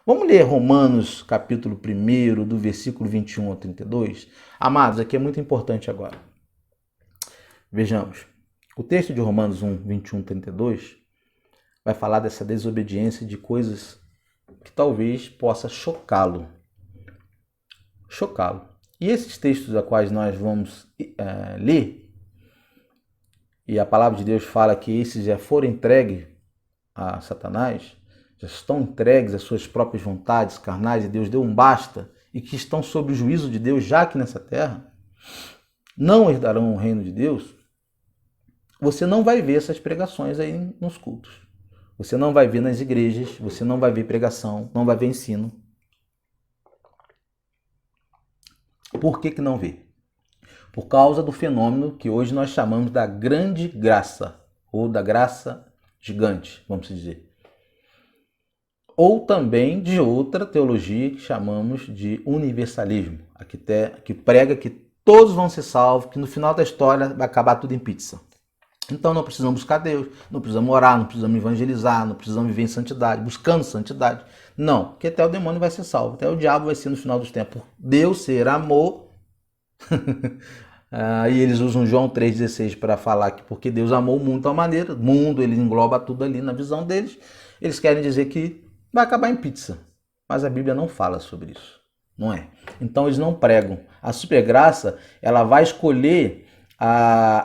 Vamos ler Romanos, capítulo 1, do versículo 21 ao 32? Amados, aqui é muito importante agora. Vejamos. O texto de Romanos 1, 21, 32 vai falar dessa desobediência de coisas que talvez possa chocá-lo. E esses textos a quais nós vamos ler, e a palavra de Deus fala que esses já foram entregues a Satanás, já estão entregues às suas próprias vontades carnais, e Deus deu um basta, e que estão sob o juízo de Deus já aqui nessa terra, não herdarão o reino de Deus. Você não vai ver essas pregações aí nos cultos. Você não vai ver nas igrejas, você não vai ver pregação, não vai ver ensino. Por que não vê? Por causa do fenômeno que hoje nós chamamos da grande graça, ou da graça gigante, vamos dizer. Ou também de outra teologia que chamamos de universalismo, que prega que todos vão ser salvos, que no final da história vai acabar tudo em pizza. Então não precisamos buscar Deus, não precisamos orar, não precisamos evangelizar, não precisamos viver em santidade, buscando santidade. Não, porque até o demônio vai ser salvo, até o diabo vai ser no final dos tempos. Deus ser amor. E eles usam João 3,16 para falar que porque Deus amou o mundo de uma maneira, mundo, ele engloba tudo ali na visão deles, eles querem dizer que vai acabar em pizza. Mas a Bíblia não fala sobre isso, não é? Então eles não pregam. A supergraça, ela vai escolher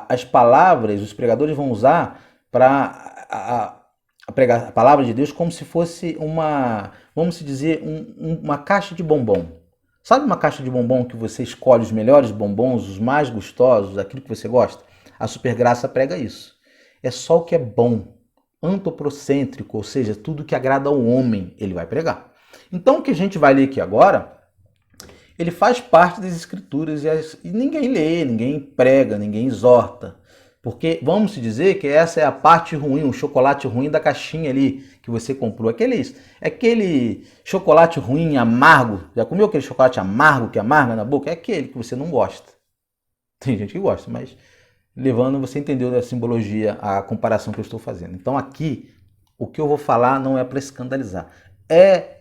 as palavras, os pregadores vão usar para pregar a palavra de Deus como se fosse uma, vamos dizer, uma caixa de bombom. Sabe uma caixa de bombom que você escolhe os melhores bombons, os mais gostosos, aquilo que você gosta? A supergraça prega isso. É só o que é bom, antropocêntrico, ou seja, tudo que agrada ao homem, ele vai pregar. Então o que a gente vai ler aqui agora, ele faz parte das escrituras e ninguém lê, ninguém prega, ninguém exorta. Porque vamos dizer que essa é a parte ruim, o chocolate ruim da caixinha ali que você comprou. Aquele chocolate ruim, amargo. Já comeu aquele chocolate amargo que amarga na boca? É aquele que você não gosta. Tem gente que gosta, mas levando, você entendeu a simbologia, a comparação que eu estou fazendo. Então aqui, o que eu vou falar não é para escandalizar. É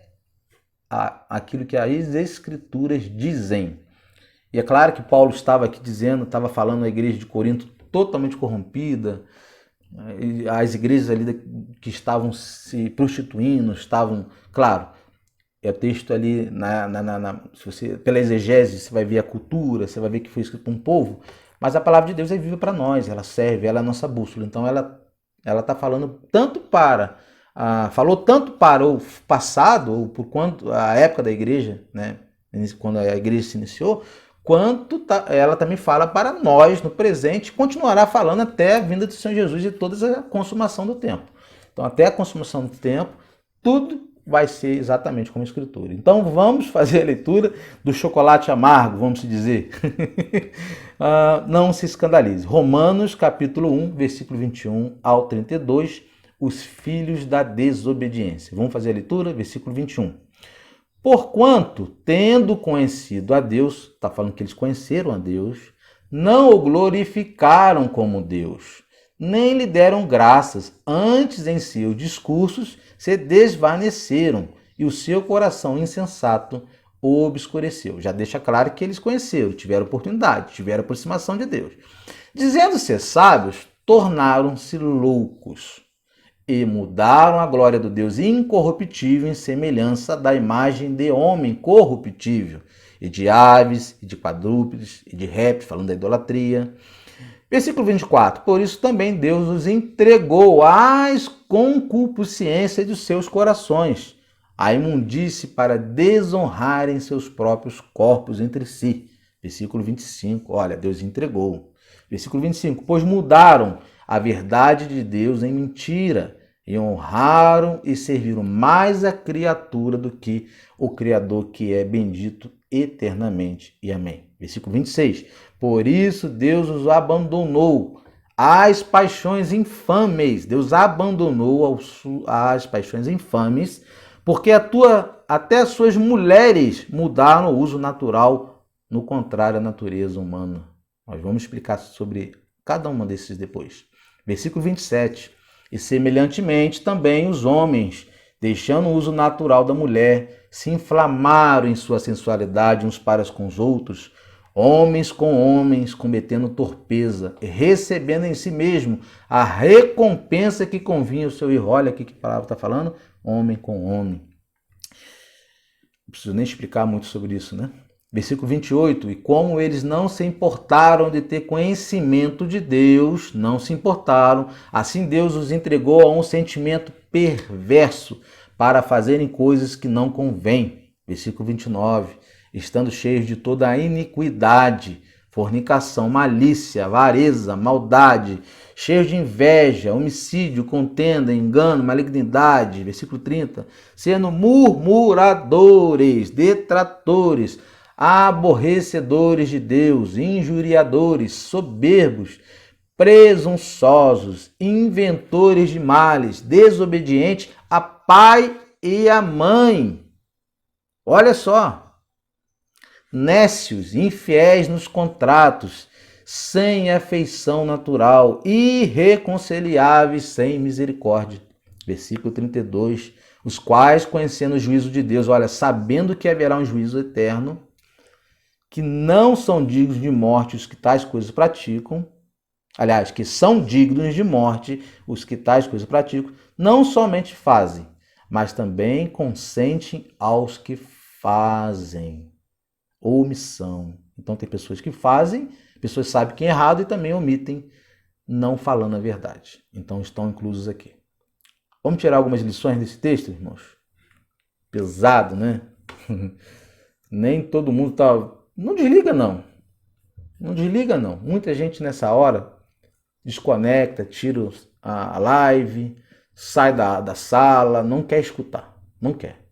aquilo que as escrituras dizem. E é claro que Paulo estava aqui dizendo, estava falando à igreja de Corinto totalmente corrompida, as igrejas ali que estavam se prostituindo, claro, é o texto ali, se você, pela exegese, você vai ver a cultura, você vai ver que foi escrito para um povo, mas a palavra de Deus é viva para nós, ela serve, ela é a nossa bússola, então ela está falando falou tanto para o passado, ou por quanto a época da igreja, né, quando a igreja se iniciou, quanto ela também fala para nós no presente, e continuará falando até a vinda do Senhor Jesus e toda a consumação do tempo. Então, até a consumação do tempo, tudo vai ser exatamente como a Escritura. Então, vamos fazer a leitura do chocolate amargo, vamos dizer. Não se escandalize. Romanos, capítulo 1, versículo 21 ao 32, os filhos da desobediência. Vamos fazer a leitura? Versículo 21. Porquanto, tendo conhecido a Deus, está falando que eles conheceram a Deus, não o glorificaram como Deus, nem lhe deram graças, antes em seus discursos se desvaneceram, e o seu coração insensato o obscureceu. Já deixa claro que eles conheceram, tiveram oportunidade, tiveram aproximação de Deus. Dizendo ser sábios, tornaram-se loucos e mudaram a glória do Deus incorruptível em semelhança da imagem de homem corruptível, e de aves, e de quadrúpedes, e de répteis, falando da idolatria. Versículo 24. Por isso também Deus os entregou às concupiscências dos seus corações, a imundície para desonrarem seus próprios corpos entre si. Versículo 25. Olha, Deus entregou. Versículo 25. Pois mudaram a verdade de Deus em mentira, e honraram e serviram mais a criatura do que o Criador, que é bendito eternamente. E amém. Versículo 26. Por isso Deus os abandonou às paixões infames. Deus abandonou as paixões infames, porque até as suas mulheres mudaram o uso natural, no contrário à natureza humana. Nós vamos explicar sobre cada uma desses depois. Versículo 27. E semelhantemente também os homens deixando o uso natural da mulher, se inflamaram em sua sensualidade uns para com os outros, homens, cometendo torpeza, recebendo em si mesmo a recompensa que convinha ao seu irmão. Olha aqui que palavra está falando, homem com homem. Não preciso nem explicar muito sobre isso, né? Versículo 28, e como eles não se importaram de ter conhecimento de Deus, não se importaram, assim Deus os entregou a um sentimento perverso para fazerem coisas que não convêm. Versículo 29, estando cheios de toda a iniquidade, fornicação, malícia, avareza, maldade, cheios de inveja, homicídio, contenda, engano, malignidade. Versículo 30, sendo murmuradores, detratores, aborrecedores de Deus, injuriadores, soberbos, presunçosos, inventores de males, desobedientes a pai e a mãe. Olha só, nécios, infiéis nos contratos, sem afeição natural, irreconciliáveis, sem misericórdia. Versículo 32, os quais, conhecendo o juízo de Deus, olha, sabendo que haverá um juízo eterno, que não são dignos de morte os que tais coisas praticam, aliás, que são dignos de morte os que tais coisas praticam, não somente fazem, mas também consentem aos que fazem. Omissão. Então tem pessoas que fazem, pessoas sabem que é errado e também omitem, não falando a verdade. Então estão inclusos aqui. Vamos tirar algumas lições desse texto, irmãos? Pesado, né? Nem todo mundo tá... Não desliga, não. Não desliga, não. Muita gente nessa hora desconecta, tira a live, sai da sala, não quer escutar. Não quer.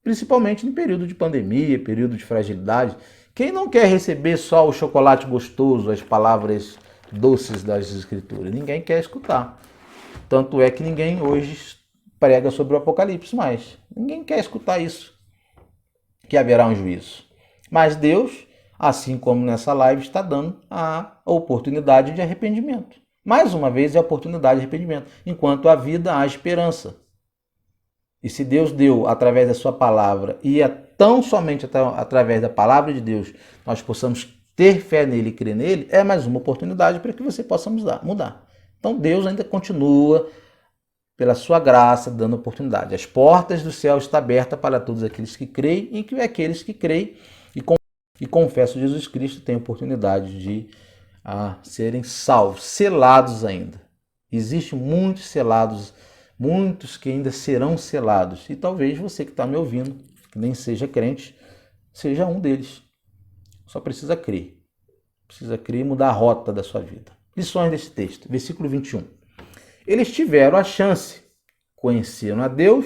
Principalmente em período de pandemia, período de fragilidade. Quem não quer receber só o chocolate gostoso, as palavras doces das Escrituras? Ninguém quer escutar. Tanto é que ninguém hoje prega sobre o Apocalipse mais. Ninguém quer escutar isso, que haverá um juízo. Mas Deus, assim como nessa live, está dando a oportunidade de arrependimento. Mais uma vez é a oportunidade de arrependimento. Enquanto há vida, há esperança. E se Deus deu através da sua palavra, e é tão somente através da palavra de Deus, nós possamos ter fé nele e crer nele, é mais uma oportunidade para que você possa mudar. Então Deus ainda continua, pela sua graça, dando oportunidade. As portas do céu estão abertas para todos aqueles que creem, e que aqueles que creem e confessam Jesus Cristo têm oportunidade de serem salvos, selados ainda. Existem muitos selados, muitos que ainda serão selados. E talvez você que está me ouvindo, que nem seja crente, seja um deles. Só precisa crer. Precisa crer e mudar a rota da sua vida. Lições desse texto, versículo 21. Eles tiveram a chance, conheceram a Deus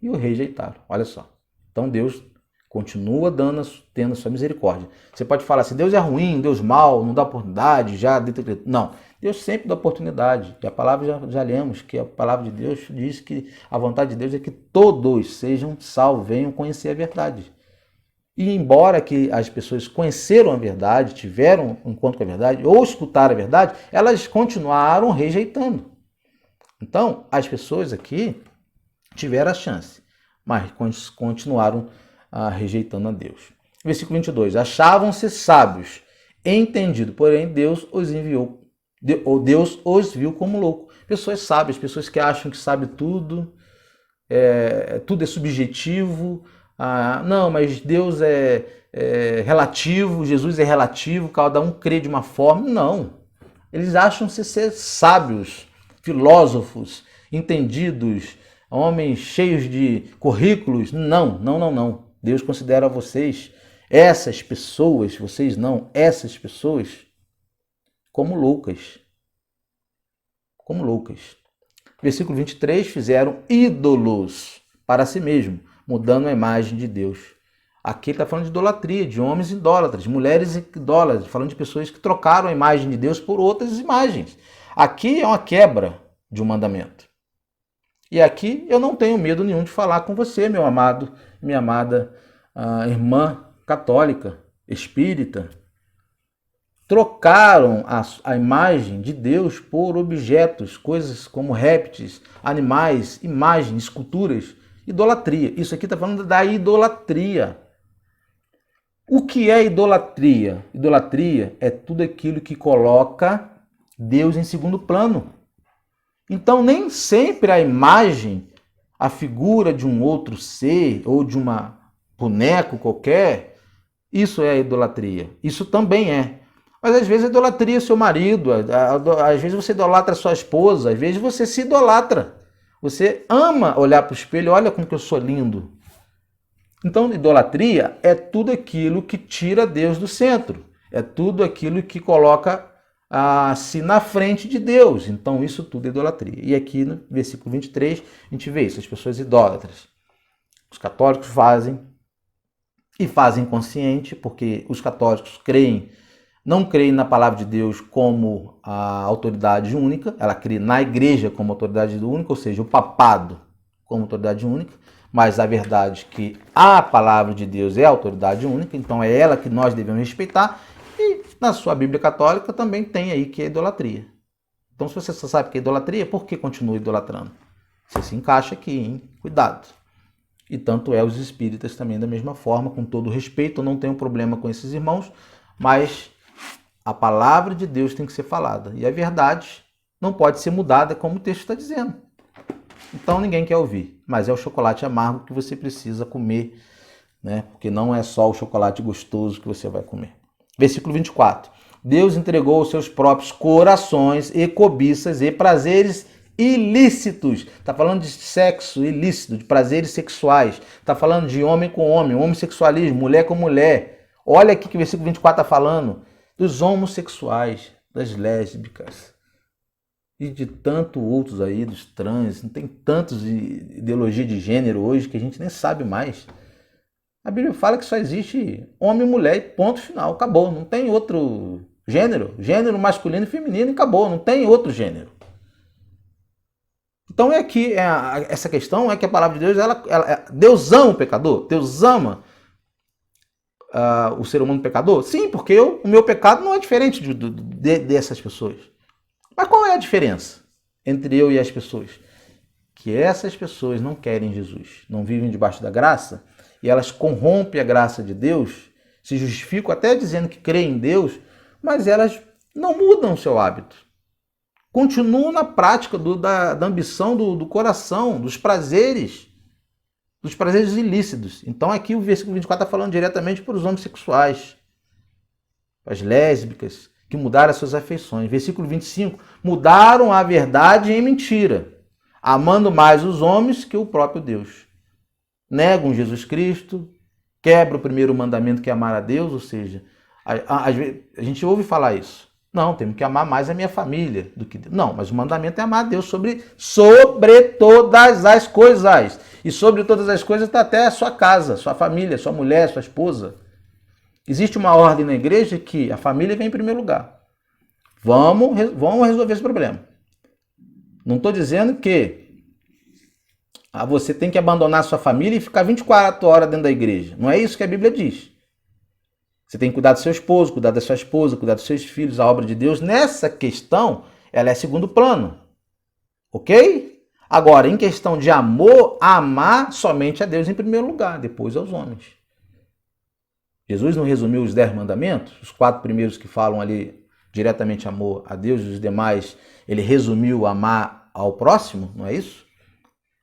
e o rejeitaram. Olha só. Então Deus continua tendo a sua misericórdia. Você pode falar assim, Deus é ruim, Deus mal, não dá oportunidade, já... Não, Deus sempre dá oportunidade. E a palavra já lemos, que a palavra de Deus diz que a vontade de Deus é que todos sejam salvos, venham conhecer a verdade. E embora que as pessoas conheceram a verdade, tiveram um encontro com a verdade, ou escutaram a verdade, elas continuaram rejeitando. Então, as pessoas aqui tiveram a chance, mas continuaram rejeitando a Deus. Versículo 22. Achavam-se sábios, entendido, porém Deus os enviou, Deus os viu como louco. Pessoas sábias, pessoas que acham que sabem tudo, tudo é subjetivo. Não, mas Deus é relativo, Jesus é relativo, cada um crê de uma forma. Não. Eles acham-se ser sábios, filósofos, entendidos, homens cheios de currículos. Não, não, não, não. Deus considera vocês, essas pessoas, vocês não, essas pessoas, como loucas. Como loucas. Versículo 23, fizeram ídolos para si mesmo, mudando a imagem de Deus. Aqui ele está falando de idolatria, de homens idólatras, de mulheres idólatras, falando de pessoas que trocaram a imagem de Deus por outras imagens. Aqui é uma quebra de um mandamento. E aqui eu não tenho medo nenhum de falar com você, meu amado, minha amada irmã católica, espírita. trocaram a imagem de Deus por objetos, coisas como répteis, animais, imagens, esculturas, idolatria. Isso aqui está falando da idolatria. O que é idolatria? Idolatria é tudo aquilo que coloca Deus em segundo plano. Então, nem sempre a imagem, a figura de um outro ser ou de uma boneco qualquer, isso é idolatria. Isso também é. Mas às vezes a idolatria é seu marido, às vezes você idolatra sua esposa, às vezes você se idolatra. Você ama olhar para o espelho, olha como que eu sou lindo. Então, idolatria é tudo aquilo que tira Deus do centro. É tudo aquilo que coloca se na frente de Deus. Então, isso tudo é idolatria. E aqui no versículo 23, a gente vê isso, as pessoas idólatras. Os católicos fazem, e fazem consciente, porque os católicos não creem na palavra de Deus como a autoridade única, ela crê na igreja como autoridade única, ou seja, o papado como autoridade única, mas a verdade é que a palavra de Deus é a autoridade única, então é ela que nós devemos respeitar, e na sua Bíblia católica também tem aí que é idolatria. Então, se você só sabe que é idolatria, por que continua idolatrando? Você se encaixa aqui, hein? Cuidado. E tanto é os espíritas também da mesma forma, com todo respeito, eu não tenho problema com esses irmãos, mas a palavra de Deus tem que ser falada. E a verdade não pode ser mudada, como o texto está dizendo. Então ninguém quer ouvir, mas é o chocolate amargo que você precisa comer, né? Porque não é só o chocolate gostoso que você vai comer. Versículo 24. Deus entregou os seus próprios corações e cobiças e prazeres ilícitos. Está falando de sexo ilícito, de prazeres sexuais. Está falando de homem com homem, homossexualismo, mulher com mulher. Olha aqui que o versículo 24 está falando dos homossexuais, das lésbicas e de tantos outros aí, dos trans. Não tem tantos ideologia de gênero hoje que a gente nem sabe mais. A Bíblia fala que só existe homem e mulher e ponto final, acabou. Não tem outro gênero. Gênero masculino e feminino e acabou. Não tem outro gênero. Então essa questão é que a palavra de Deus, Deus ama o pecador? Deus ama o ser humano pecador? Sim, porque o meu pecado não é diferente dessas pessoas. Mas qual é a diferença entre eu e as pessoas? Que essas pessoas não querem Jesus, não vivem debaixo da graça, e elas corrompem a graça de Deus, se justificam até dizendo que creem em Deus, mas elas não mudam o seu hábito. Continuam na prática da ambição do coração, dos prazeres ilícitos. Então aqui o versículo 24 está falando diretamente para os homossexuais, para as lésbicas, que mudaram as suas afeições. Versículo 25, mudaram a verdade em mentira, amando mais os homens que o próprio Deus. Negam Jesus Cristo, quebram o primeiro mandamento que é amar a Deus, ou seja, a gente ouve falar isso. Não, temos que amar mais a minha família do que Deus. Não, mas o mandamento é amar a Deus sobre todas as coisas. E sobre todas as coisas está até a sua casa, sua família, sua mulher, sua esposa. Existe uma ordem na igreja que a família vem em primeiro lugar. Vamos resolver esse problema. Não estou dizendo que você tem que abandonar sua família e ficar 24 horas dentro da igreja. Não é isso que a Bíblia diz. Você tem que cuidar do seu esposo, cuidar da sua esposa, cuidar dos seus filhos, a obra de Deus. Nessa questão, ela é segundo plano. Ok? Agora, em questão de amor, amar somente a Deus em primeiro lugar, depois aos homens. Jesus não resumiu os 10 mandamentos? Os 4 primeiros que falam ali diretamente amor a Deus, e os demais ele resumiu amar ao próximo, não é isso?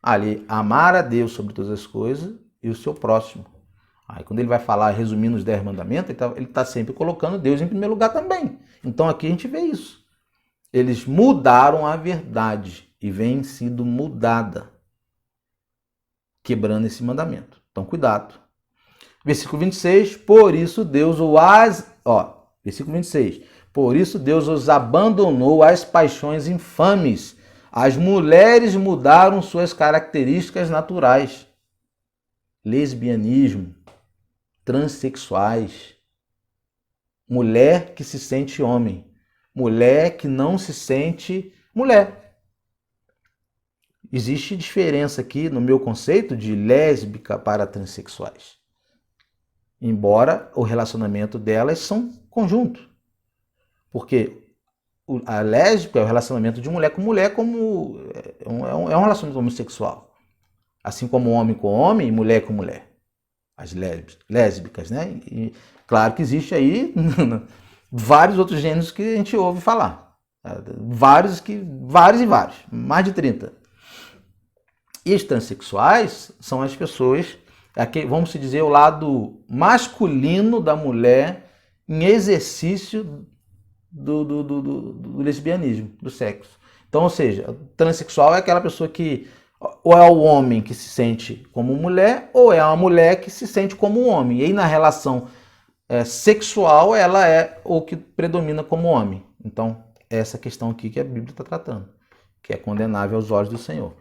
Ali, amar a Deus sobre todas as coisas e o seu próximo. Aí quando ele vai falar resumindo os 10 mandamentos, ele está sempre colocando Deus em primeiro lugar também. Então aqui a gente vê isso. Eles mudaram a verdade e vem sido mudada, quebrando esse mandamento. Então cuidado. Versículo 26, por isso Deus versículo 26. Por isso Deus os abandonou às paixões infames. As mulheres mudaram suas características naturais. Lesbianismo, transexuais, mulher que se sente homem, mulher que não se sente mulher. Existe diferença aqui no meu conceito de lésbica para transexuais. Embora o relacionamento delas são conjunto. Porque a lésbica é o relacionamento de mulher com mulher, como é um relacionamento homossexual. Assim como homem com homem e mulher com mulher. As lésbicas, né? E claro que existe aí vários outros gêneros que a gente ouve falar. Vários e vários, mais de 30. E os transexuais são as pessoas, vamos dizer, o lado masculino da mulher em exercício do lesbianismo, do sexo. Então, ou seja, o transexual é aquela pessoa que ou é o homem que se sente como mulher, ou é uma mulher que se sente como um homem. E aí na relação sexual, ela é o que predomina como homem. Então, é essa questão aqui que a Bíblia está tratando, que é condenável aos olhos do Senhor.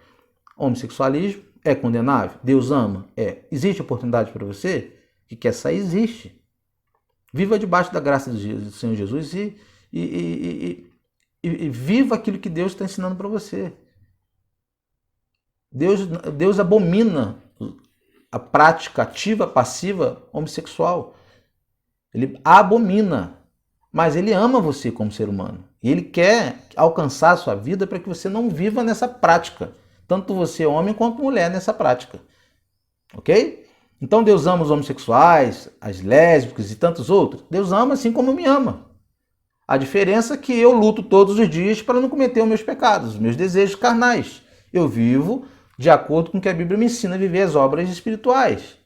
Homossexualismo é condenável? Deus ama? É. Existe oportunidade para você? Que quer sair? Existe. Viva debaixo da graça do Senhor Jesus e viva aquilo que Deus está ensinando para você. Deus abomina a prática ativa, passiva, homossexual. Ele abomina. Mas ele ama você como ser humano. E ele quer alcançar a sua vida para que você não viva nessa prática. Tanto você, homem, quanto mulher, nessa prática. Ok? Então Deus ama os homossexuais, as lésbicas e tantos outros. Deus ama assim como me ama. A diferença é que eu luto todos os dias para não cometer os meus pecados, os meus desejos carnais. Eu vivo de acordo com o que a Bíblia me ensina a viver as obras espirituais,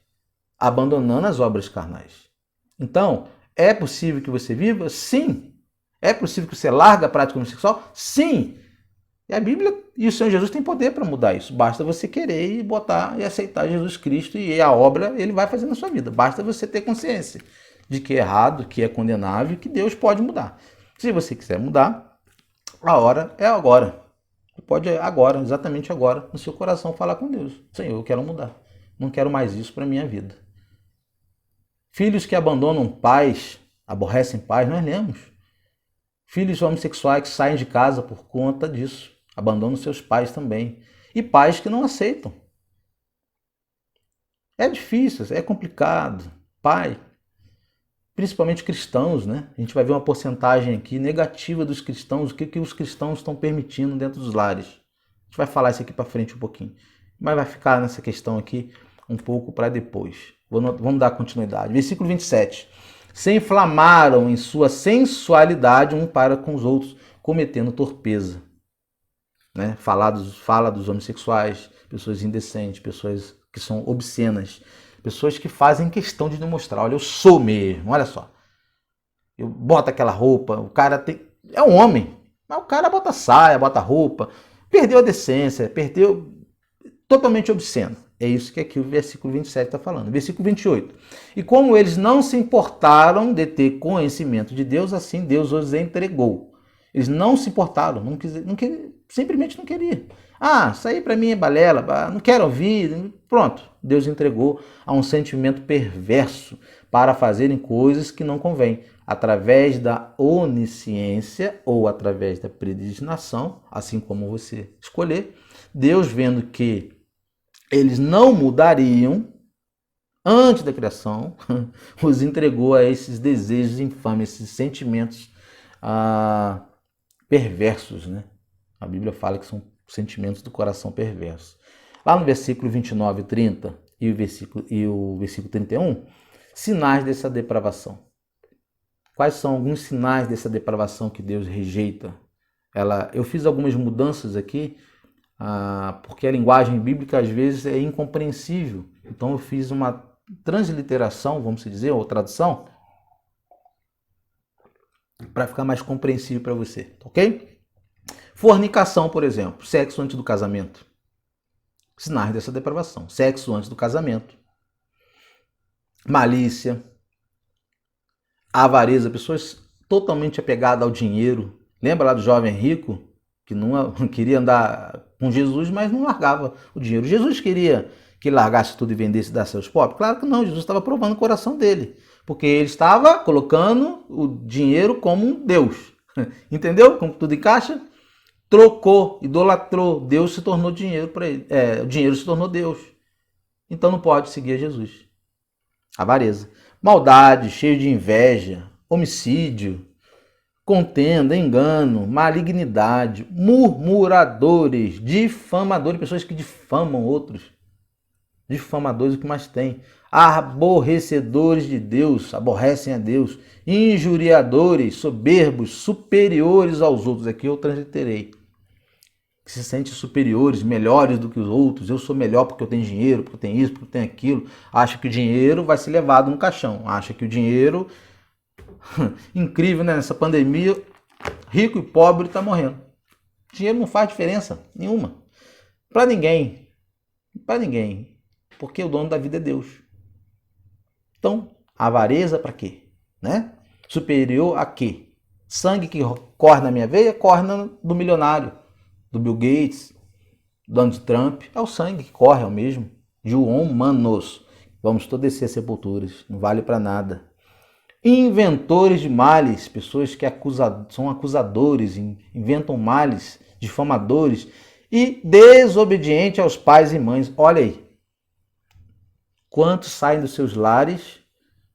abandonando as obras carnais. Então, é possível que você viva? Sim. É possível que você largue a prática homossexual? Sim. E a Bíblia e o Senhor Jesus têm poder para mudar isso. Basta você querer e botar e aceitar Jesus Cristo e a obra ele vai fazer na sua vida. Basta você ter consciência de que é errado, que é condenável e que Deus pode mudar. Se você quiser mudar, a hora é agora. Você pode agora, exatamente agora, no seu coração falar com Deus. Senhor, eu quero mudar. Não quero mais isso para a minha vida. Filhos que abandonam pais, aborrecem pais, nós lemos. Filhos homossexuais que saem de casa por conta disso. Abandonam seus pais também. E pais que não aceitam. É difícil, é complicado. Pai, principalmente cristãos, né? A gente vai ver uma porcentagem aqui negativa dos cristãos, o que os cristãos estão permitindo dentro dos lares. A gente vai falar isso aqui para frente um pouquinho. Mas vai ficar nessa questão aqui um pouco para depois. Vamos dar continuidade. Versículo 27. Se inflamaram em sua sensualidade um para com os outros, cometendo torpeza. Né? Fala dos homossexuais, pessoas indecentes, pessoas que são obscenas, pessoas que fazem questão de demonstrar, olha, eu sou mesmo, olha só. Eu boto aquela roupa, o cara é um homem, mas o cara bota saia, bota roupa, perdeu a decência, perdeu totalmente obsceno. É isso que aqui o versículo 27 está falando. Versículo 28. E como eles não se importaram de ter conhecimento de Deus, assim Deus os entregou. Eles não se importaram, simplesmente não queriam. Ah, isso aí para mim é balela, não quero ouvir. Pronto, Deus entregou a um sentimento perverso para fazerem coisas que não convêm. Através da onisciência ou através da predestinação, assim como você escolher, Deus vendo que eles não mudariam antes da criação, os entregou a esses desejos infames, esses sentimentos perversos, né? A Bíblia fala que são sentimentos do coração perverso. Lá no versículo 29 e 30 e o versículo 31, sinais dessa depravação. Quais são alguns sinais dessa depravação que Deus rejeita? Eu fiz algumas mudanças aqui, porque a linguagem bíblica às vezes é incompreensível. Então eu fiz uma transliteração, vamos dizer, ou tradução, para ficar mais compreensível para você, ok? Fornicação, por exemplo, sexo antes do casamento. Sinais dessa depravação. Sexo antes do casamento. Malícia. Avareza, pessoas totalmente apegadas ao dinheiro. Lembra lá do jovem rico que não queria andar com Jesus, mas não largava o dinheiro. Jesus queria que ele largasse tudo e vendesse e desse aos pobres? Claro que não, Jesus estava provando o coração dele, porque ele estava colocando o dinheiro como um Deus. Entendeu como tudo encaixa? Trocou, idolatrou, Deus se tornou dinheiro para ele. O dinheiro se tornou Deus. Então não pode seguir a Jesus. Avareza. Maldade, cheio de inveja, homicídio, contenda, engano, malignidade, murmuradores, difamadores, pessoas que difamam outros. Difamadores, o que mais tem? Aborrecedores de Deus, aborrecem a Deus. Injuriadores, soberbos, superiores aos outros. Aqui eu transliterei. Que se sentem superiores, melhores do que os outros. Eu sou melhor porque eu tenho dinheiro, porque eu tenho isso, porque eu tenho aquilo. Acha que o dinheiro vai ser levado no caixão. Acha que o dinheiro... Incrível, né? Nessa pandemia, rico e pobre está morrendo. Dinheiro não faz diferença nenhuma. Para ninguém. Para ninguém. Porque o dono da vida é Deus. Então, avareza para quê? Né? Superior a quê? Sangue que corre na minha veia, corre do milionário. Do Bill Gates, do Donald Trump. É o sangue que corre, é o mesmo. De humanos. Vamos todos descer sepulturas. Não vale para nada. Inventores de males, pessoas que são acusadores, inventam males, difamadores, e desobediente aos pais e mães. Olha aí, quantos saem dos seus lares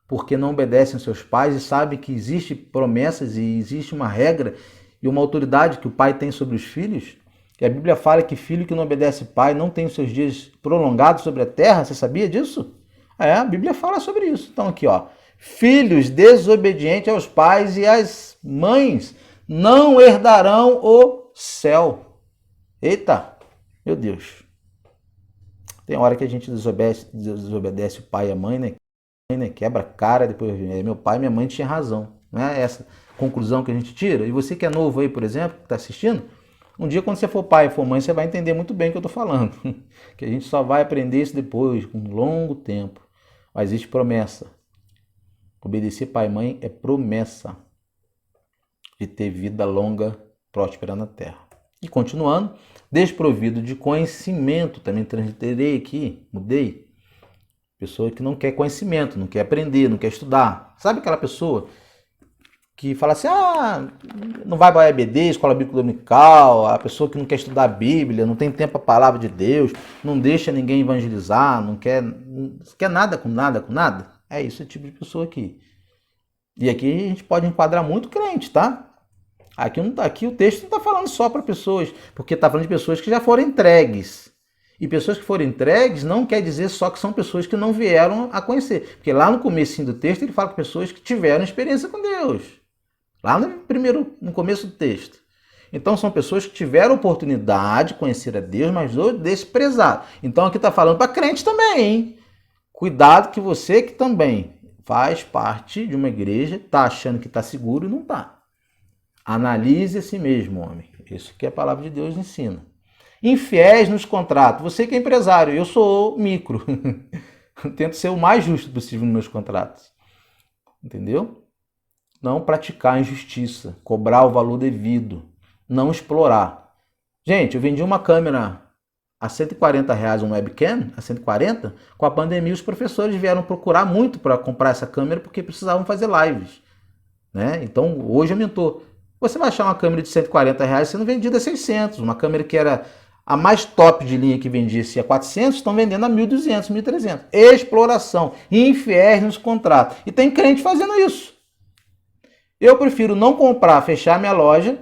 porque não obedecem aos seus pais e sabem que existem promessas e existe uma regra e uma autoridade que o pai tem sobre os filhos? E a Bíblia fala que filho que não obedece pai não tem os seus dias prolongados sobre a terra. Você sabia disso? A Bíblia fala sobre isso. Então aqui, ó. Filhos desobedientes aos pais e às mães não herdarão o céu. Eita, meu Deus. Tem hora que a gente desobedece o pai e a mãe, né? Quebra a cara, depois meu pai e minha mãe tinham razão. Não é essa conclusão que a gente tira? E você que é novo aí, por exemplo, que está assistindo, um dia quando você for pai e for mãe, você vai entender muito bem o que eu estou falando. Que a gente só vai aprender isso depois, com um longo tempo. Mas existe promessa. Obedecer pai e mãe é promessa de ter vida longa, próspera na terra. E continuando, desprovido de conhecimento, também transliterei aqui, mudei. Pessoa que não quer conhecimento, não quer aprender, não quer estudar. Sabe aquela pessoa que fala assim, não vai para a EBD, Escola Bíblica Dominical, a pessoa que não quer estudar a Bíblia, não tem tempo para a palavra de Deus, não deixa ninguém evangelizar, não quer nada com nada com nada? É isso, esse tipo de pessoa aqui. E aqui a gente pode enquadrar muito crente, tá? Aqui o texto não está falando só para pessoas, porque está falando de pessoas que já foram entregues. E pessoas que foram entregues não quer dizer só que são pessoas que não vieram a conhecer. Porque lá no comecinho do texto ele fala que pessoas que tiveram experiência com Deus. Lá no começo do texto. Então são pessoas que tiveram oportunidade de conhecer a Deus, mas o desprezaram. Então aqui está falando para crente também, hein? Cuidado que você que também faz parte de uma igreja, está achando que está seguro e não está. Analise a si mesmo, homem. Isso que a palavra de Deus ensina. Infiéis nos contratos. Você que é empresário, eu sou micro. Tento ser o mais justo possível nos meus contratos. Entendeu? Não praticar injustiça, cobrar o valor devido, não explorar. Gente, eu vendi uma câmera a R$140, um webcam, a 140, com a pandemia os professores vieram procurar muito para comprar essa câmera porque precisavam fazer lives. Né? Então, hoje aumentou. Você vai achar uma câmera de R$140 sendo vendida a 600. Uma câmera que era a mais top de linha que vendia-se a 400, estão vendendo a 1.200, 1.300. Exploração, infiéis nos contratos. E tem crente fazendo isso. Eu prefiro não comprar, fechar minha loja,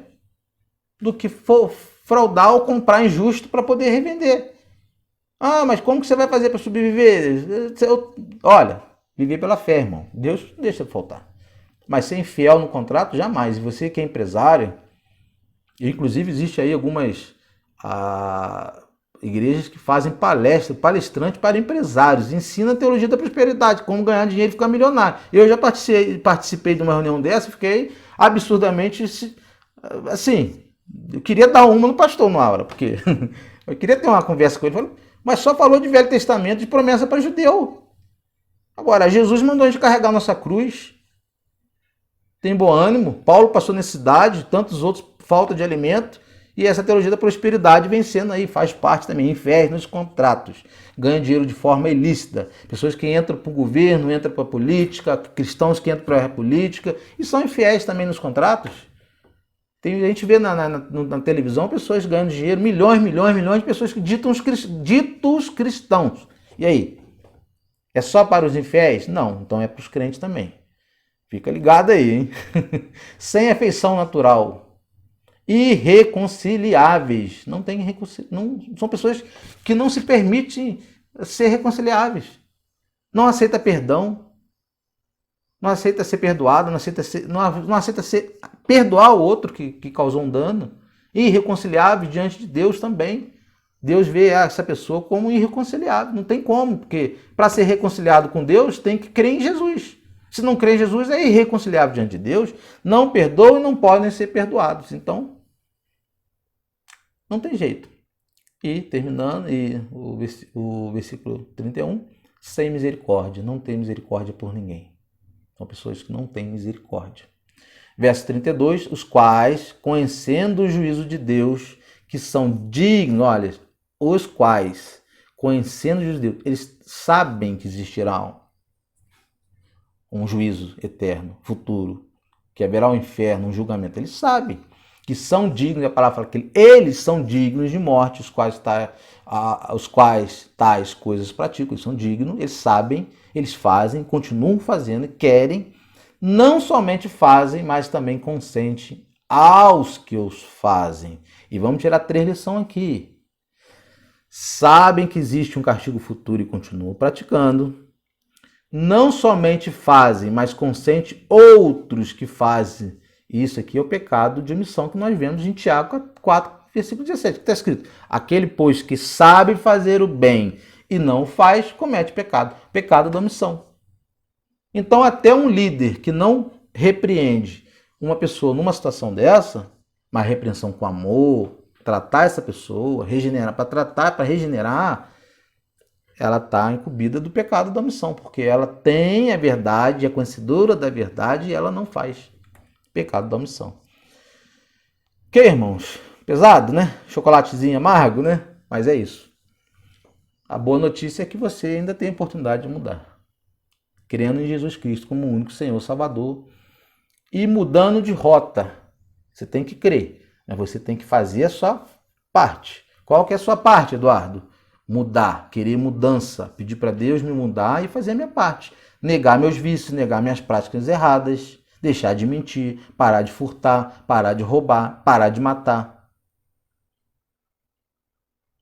do que fraudar ou comprar injusto para poder revender. Mas como que você vai fazer para sobreviver? Olha, viver pela fé, irmão. Deus não deixa faltar. Mas ser infiel no contrato, jamais. E você que é empresário, inclusive existe aí algumas igrejas que fazem palestrante para empresários, ensina a teologia da prosperidade, como ganhar dinheiro e ficar milionário. Eu já participei de uma reunião dessa e fiquei absurdamente, assim, eu queria dar uma no pastor na hora, porque eu queria ter uma conversa com ele, mas só falou de Velho Testamento, de promessa para judeu. Agora, Jesus mandou a gente carregar nossa cruz, tem bom ânimo, Paulo passou necessidade, tantos outros, falta de alimento, e essa teologia da prosperidade vem sendo aí, faz parte também, infiéis nos contratos, ganha dinheiro de forma ilícita, pessoas que entram para o governo, entram para a política, cristãos que entram para a política, e são infiéis também nos contratos. A gente vê na televisão pessoas ganhando dinheiro, milhões de pessoas que ditos cristãos. E aí? É só para os infiéis? Não, então é para os crentes também. Fica ligado aí, hein? Sem afeição natural. Irreconciliáveis. Não, são pessoas que não se permitem ser reconciliáveis. Não aceita perdão. Não aceita ser perdoado. Não aceita perdoar o outro que causou um dano. Irreconciliáveis diante de Deus também. Deus vê essa pessoa como irreconciliável. Não tem como, porque para ser reconciliado com Deus tem que crer em Jesus. Se não crê em Jesus, é irreconciliável diante de Deus, não perdoam e não podem ser perdoados. Então, não tem jeito. E terminando, o versículo 31, sem misericórdia, não tem misericórdia por ninguém. São pessoas que não têm misericórdia. Verso 32, os quais, conhecendo o juízo de Deus, que são dignos, olha, os quais, conhecendo o juízo de Deus, eles sabem que existirá um juízo eterno, futuro, que haverá um inferno, um julgamento. Eles sabem que são dignos, a palavra fala que eles são dignos de morte, os quais tais coisas praticam, eles são dignos, eles sabem, eles fazem, continuam fazendo, querem, não somente fazem, mas também consentem aos que os fazem. E vamos tirar 3 lições aqui. Sabem que existe um castigo futuro e continuam praticando. Não somente fazem, mas consentem outros que fazem. Isso aqui é o pecado de omissão que nós vemos em Tiago 4, versículo 17, que está escrito: aquele, pois, que sabe fazer o bem e não faz, comete pecado. Pecado da omissão. Então, até um líder que não repreende uma pessoa numa situação dessa, uma repreensão com amor, tratar essa pessoa, regenerar, para regenerar, ela está incumbida do pecado da omissão, porque ela tem a verdade, é conhecedora da verdade e ela não faz. Pecado da omissão. Ok, irmãos? Pesado, né? Chocolatezinho amargo, né? Mas é isso. A boa notícia é que você ainda tem a oportunidade de mudar. Crendo em Jesus Cristo como o único Senhor Salvador e mudando de rota. Você tem que crer, mas você tem que fazer a sua parte. Qual que é a sua parte, Eduardo? Mudar, querer mudança, pedir para Deus me mudar e fazer a minha parte. Negar meus vícios, negar minhas práticas erradas, deixar de mentir, parar de furtar, parar de roubar, parar de matar,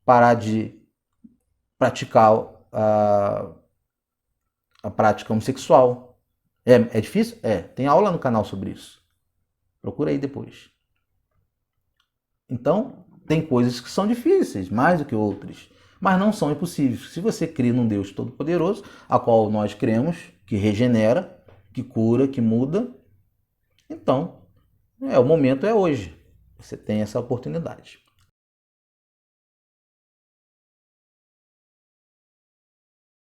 parar de praticar a prática homossexual. É difícil? É. Tem aula no canal sobre isso. Procura aí depois. Então, tem coisas que são difíceis, mais do que outras, mas não são impossíveis. Se você crê num Deus Todo-Poderoso, a qual nós cremos, que regenera, que cura, que muda, então, o momento é hoje. Você tem essa oportunidade.